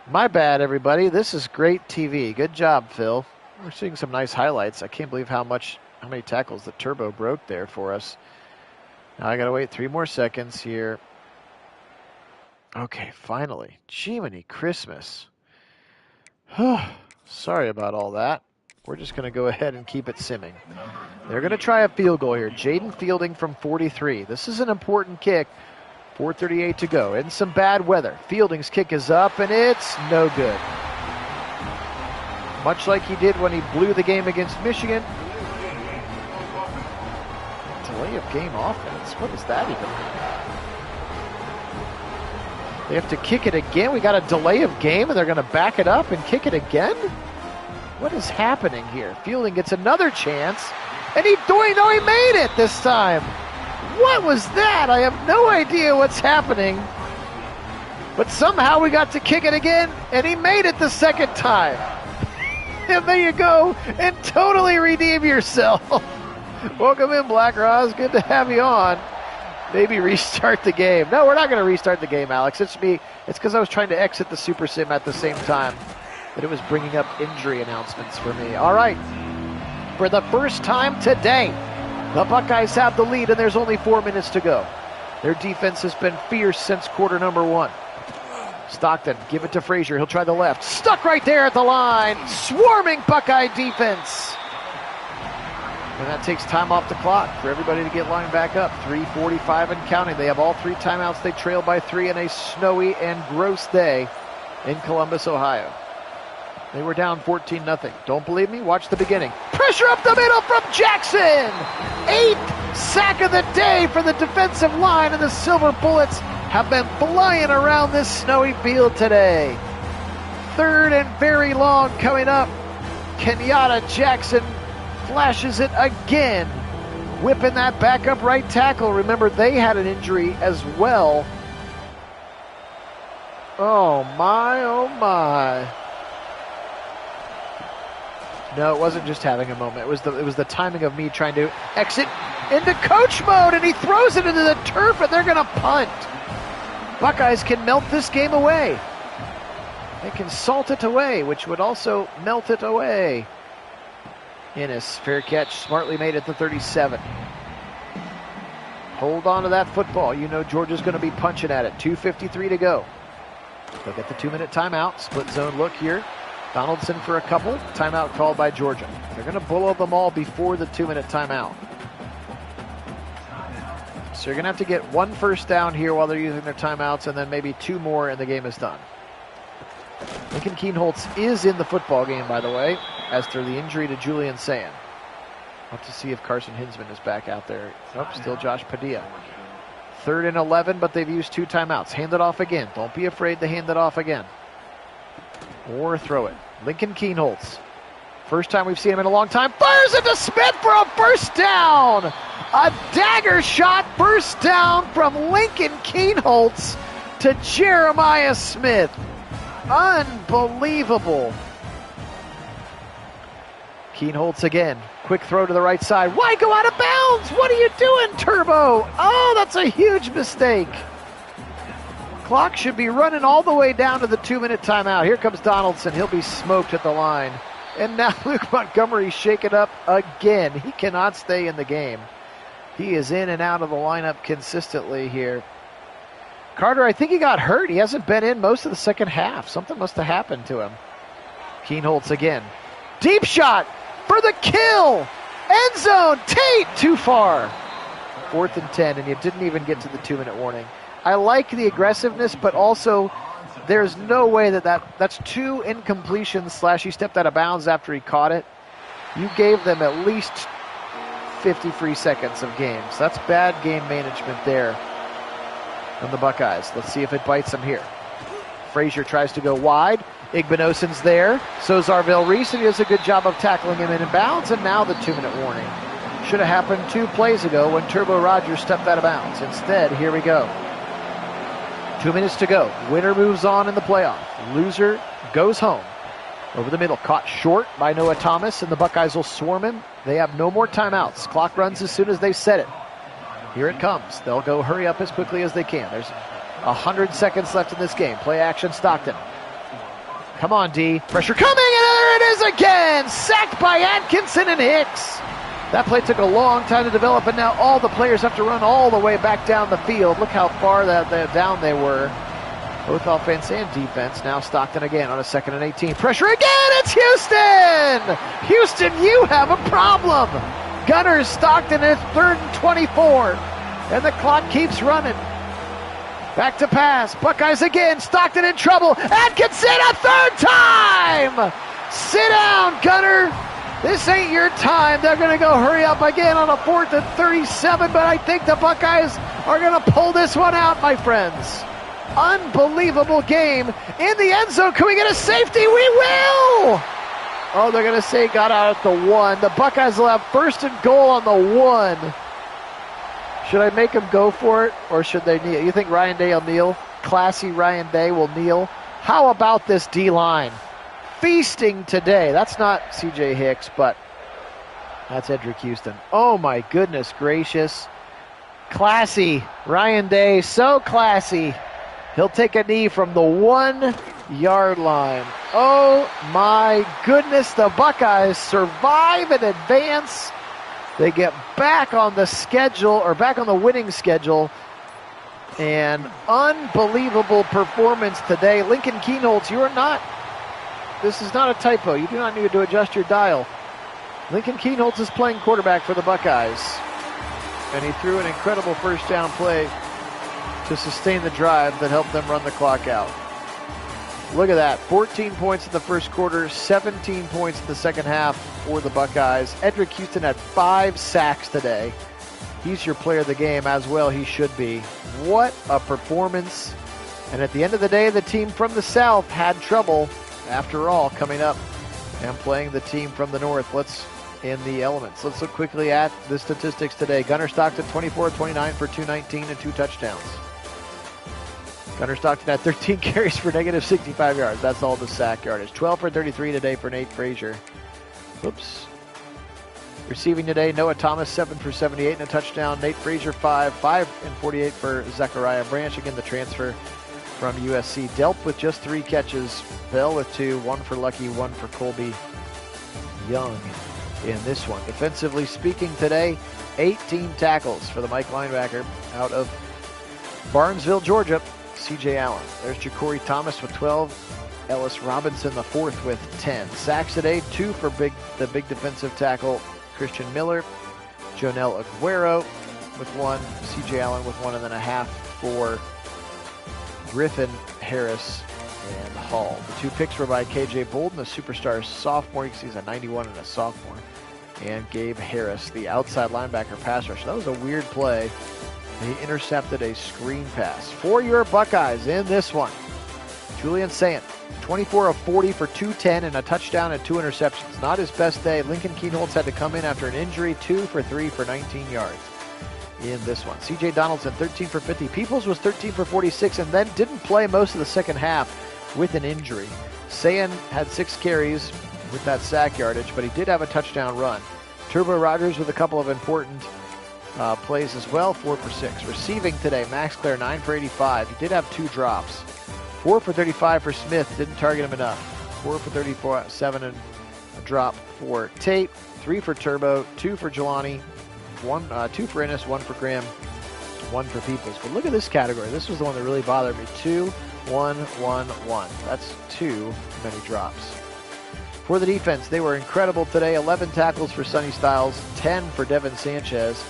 My bad, everybody. This is great TV. Good job, Phil. We're seeing some nice highlights. I can't believe how many tackles the Turbo broke there for us. Now I gotta wait 3 more seconds here. Okay, finally. Jiminy Christmas. Sorry about all that. We're just going to go ahead and keep it simming. They're going to try a field goal here. Jaden Fielding from 43. This is an important kick. 4:38 to go. In some bad weather. Fielding's kick is up, and it's no good. Much like he did when he blew the game against Michigan. Delay of game offense. What does that even mean? They have to kick it again. We got a delay of game, and they're going to back it up and kick it again? What is happening here? Fielding gets another chance, and he made it this time. What was that? I have no idea what's happening. But somehow we got to kick it again, and he made it the second time. And there you go, and totally redeem yourself. Welcome in, Black Roz. Good to have you on. Maybe restart the game. No, we're not going to restart the game, Alex. It's me. It's because I was trying to exit the Super Sim at the same time that it was bringing up injury announcements for me. All right. For the first time today, The Buckeyes have the lead, and there's only 4 minutes to go. Their defense has been fierce since quarter number 1. Stockton, give it to Frazier. He'll try the left. Stuck right there at the line. Swarming Buckeye defense. And that takes time off the clock for everybody to get lined back up. 3:45 and counting. They have all 3 timeouts. They trail by 3 in a snowy and gross day in Columbus, Ohio. They were down 14-0. Don't believe me? Watch the beginning. Pressure up the middle from Jackson. 8th sack of the day for the defensive line, and the Silver Bullets have been flying around this snowy field today. 3rd and very long coming up. Kenyatta Jackson flashes it again, whipping that backup right tackle. Remember, they had an injury as well. Oh my, oh my. No, it wasn't just having a moment. It was the timing of me trying to exit into coach mode, and he throws it into the turf, and they're going to punt. Buckeyes can melt this game away. They can salt it away, which would also melt it away. Innes, fair catch, smartly made at the 37. Hold on to that football. You know Georgia's going to be punching at it. 2:53 to go. They'll get the 2-minute timeout. Split zone look here. Donaldson for a couple. Timeout called by Georgia. They're going to bully them all before the 2-minute timeout. So you're going to have to get 1 first down here while they're using their timeouts, and then maybe 2 more, and the game is done. Lincoln Kienholz is in the football game, by the way, as to the injury to Julian Sand. We'll have to see if Carson Hinsman is back out there. Nope, still Josh Padilla. 3rd and 11, but they've used 2 timeouts. Hand it off again. Don't be afraid to hand it off again. Or throw it. Lincoln Kienholz. First time we've seen him in a long time. Fires it to Smith for a first down. A dagger shot first down from Lincoln Kienholz to Jeremiah Smith. Unbelievable. Kienholz again. Quick throw to the right side. Why go out of bounds? What are you doing, Turbo? Oh, that's a huge mistake. Clock should be running all the way down to the 2-minute timeout. Here comes Donaldson. He'll be smoked at the line. And now Luke Montgomery's shaken up again. He cannot stay in the game. He is in and out of the lineup consistently here. Carter, I think he got hurt. He hasn't been in most of the second half. Something must have happened to him. Kienholz again. Deep shot for the kill. End zone. Tate too far. 4th and 10, and you didn't even get to the 2-minute warning. I like the aggressiveness, but also there's no way that's 2 incompletions / he stepped out of bounds after he caught it. You gave them at least 50 free seconds of games. That's bad game management there from the Buckeyes. Let's see if it bites them here. Frazier tries to go wide. Igbinosun's there. So is Arvell Reese, and he does a good job of tackling him in bounds, and now the 2-minute warning. Should have happened 2 plays ago when Turbo Rogers stepped out of bounds. Instead, here we go. 2 minutes to go. Winner moves on in the playoff. Loser goes home. Over the middle, caught short by Noah Thomas, and the Buckeyes will swarm him. They have no more timeouts. Clock runs as soon as they set it. Here it comes. They'll go hurry up as quickly as they can. There's 100 seconds left in this game. Play action, Stockton. Come on, D. Pressure coming, and there it is again! Sacked by Atkinson and Hicks. That play took a long time to develop, and now all the players have to run all the way back down the field. Look how far down they were. Both offense and defense. Now Stockton again on a 2nd and 18. Pressure again! It's Houston! Houston, you have a problem! Gunners, Stockton is 3rd and 24. And the clock keeps running. Back to pass. Buckeyes again. Stockton in trouble. Atkinson a 3rd time! Sit down, Gunner! This ain't your time. They're going to go hurry up again on a 4th and 37, but I think the Buckeyes are going to pull this one out, my friends. Unbelievable game. In the end zone, can we get a safety? We will! Oh, they're going to say got out at the 1. The Buckeyes will have 1st and goal on the 1. Should I make them go for it, or should they kneel? You think Ryan Day will kneel? Classy Ryan Day will kneel? How about this D-line? Feasting today. That's not C.J. Hicks, but that's Edric Houston. Oh, my goodness gracious. Classy. Ryan Day, so classy. He'll take a knee from the 1-yard line. Oh, my goodness. The Buckeyes survive and advance They get back on the schedule, or back on the winning schedule. And unbelievable performance today. Lincoln Kienholz, this is not a typo. You do not need to adjust your dial. Lincoln Kienholz is playing quarterback for the Buckeyes. And he threw an incredible first down play to sustain the drive that helped them run the clock out. Look at that. 14 points in the first quarter, 17 points in the second half for the Buckeyes. Edric Houston had 5 sacks today. He's your player of the game, as well he should be. What a performance. And at the end of the day, the team from the South had trouble, after all, coming up and playing the team from the North. Let's look quickly at the statistics today. Gunnar Stockton, 24-29 for 219 and 2 touchdowns. Gunnar Stockton had 13 carries for negative 65 yards. That's all the sack yardage. 12 for 33 today for Nate Frazier. Oops. Receiving today, Noah Thomas, 7 for 78 and a touchdown. Nate Frazier, 5 and 48 for Zechariah Branch. Again, the transfer from USC. Delp with just 3 catches. Bell with 2, 1 for Lucky, 1 for Colby Young in this one. Defensively speaking today, 18 tackles for the Mike linebacker out of Barnesville, Georgia, C.J. Allen. There's Ja'Cory Thomas with 12. Ellis Robinson, the 4th, with 10. Sacks today, 2 for the big defensive tackle, Christian Miller. Jonel Aguero with 1. C.J. Allen with 1, and then a half for Griffin, Harris, and Hall. The 2 picks were by K.J. Bolden, the superstar sophomore. You can see he's a 91 and a sophomore. And Gabe Harris, the outside linebacker pass rusher. That was a weird play. He intercepted a screen pass. For your Buckeyes in this one, Julian Sayant, 24 of 40 for 210 and a touchdown and 2 interceptions. Not his best day. Lincoln Kienholz had to come in after an injury, 2 for 3 for 19 yards in this one. C.J. Donaldson, 13 for 50. Peoples was 13 for 46 and then didn't play most of the second half with an injury. Sayant had 6 carries with that sack yardage, but he did have a touchdown run. Turbo Rogers with a couple of important plays as well, 4 for 6. Receiving today, Max Clare, 9 for 85. He did have 2 drops. 4 for 35 for Smith, didn't target him enough. 4 for 37 and a drop for Tate. 3 for Turbo, 2 for Jelani, 2 for Ennis, 1 for Graham, 1 for Peoples. But look at this category. This was the one that really bothered me. 2, 1, 1, 1. That's 2 many drops. For the defense, they were incredible today. 11 tackles for Sonny Styles, 10 for Devin Sanchez,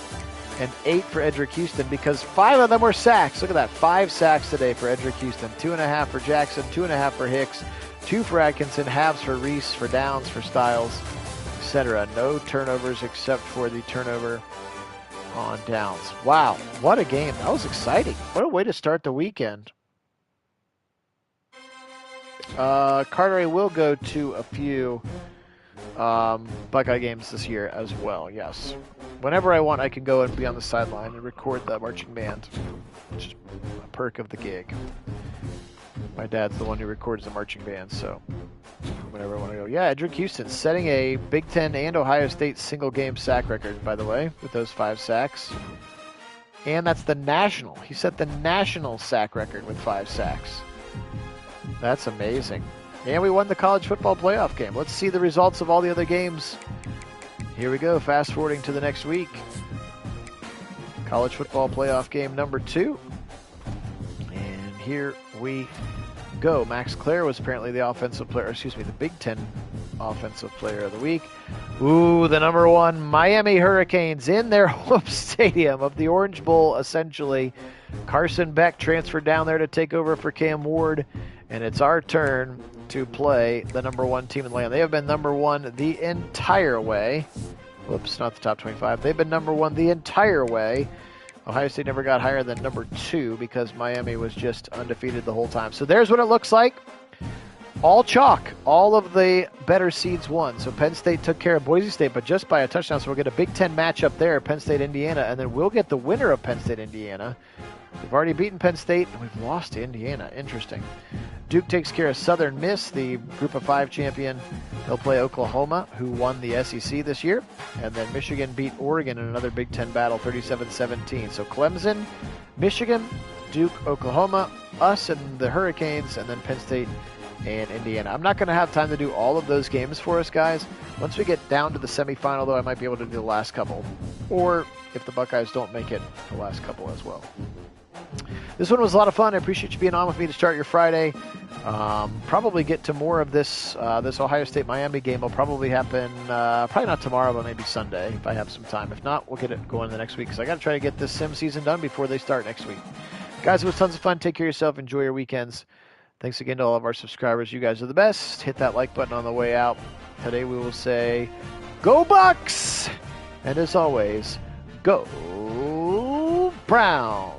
and 8 for Edric Houston, because 5 of them were sacks. Look at that, 5 sacks today for Edric Houston. 2.5 for Jackson, 2.5 for Hicks, 2 for Atkinson, halves for Reese, for downs for Styles, etc. No turnovers except for the turnover on downs. Wow, what a game. That was exciting. What a way to start the weekend. Carteret will go to a few Buckeye games this year as well, yes. Whenever I want, I can go and be on the sideline and record the marching band, which is a perk of the gig. My dad's the one who records the marching band, so whenever I want to go. Yeah, Edric Houston setting a Big Ten and Ohio State single-game sack record, by the way, with those 5 sacks. And that's the national. He set the national sack record with 5 sacks. That's amazing. And we won the college football playoff game. Let's see the results of all the other games. Here we go, fast forwarding to the next week. College football playoff game number 2. And here we go. Max Clare was apparently the Big Ten offensive player of the week. Ooh, the number 1 Miami Hurricanes in their home stadium of the Orange Bowl, essentially. Carson Beck transferred down there to take over for Cam Ward. And it's our turn to play the number 1 team in the land. They have been number 1 the entire way. Whoops, not the top 25. They've been number 1 the entire way. Ohio State never got higher than number 2 because Miami was just undefeated the whole time. So there's what it looks like. All chalk. All of the better seeds won. So Penn State took care of Boise State, but just by a touchdown. So we'll get a Big Ten matchup there, Penn State, Indiana, and then we'll get the winner of Penn State, Indiana. We've already beaten Penn State, and we've lost to Indiana. Interesting. Duke takes care of Southern Miss, the Group of 5 champion. They'll play Oklahoma, who won the SEC this year. And then Michigan beat Oregon in another Big Ten battle, 37-17. So Clemson, Michigan, Duke, Oklahoma, us and the Hurricanes, and then Penn State in Indiana. I'm not going to have time to do all of those games for us, guys. Once we get down to the semifinal, though, I might be able to do the last couple. Or if the Buckeyes don't make it, the last couple as well. This one was a lot of fun. I appreciate you being on with me to start your Friday. Probably get to more of this this Ohio State-Miami game. Will probably happen, probably not tomorrow, but maybe Sunday if I have some time. If not, we'll get it going the next week because I got to try to get this sim season done before they start next week. Guys, it was tons of fun. Take care of yourself. Enjoy your weekends. Thanks again to all of our subscribers. You guys are the best. Hit that like button on the way out. Today we will say, Go Bucks! And as always, Go Browns!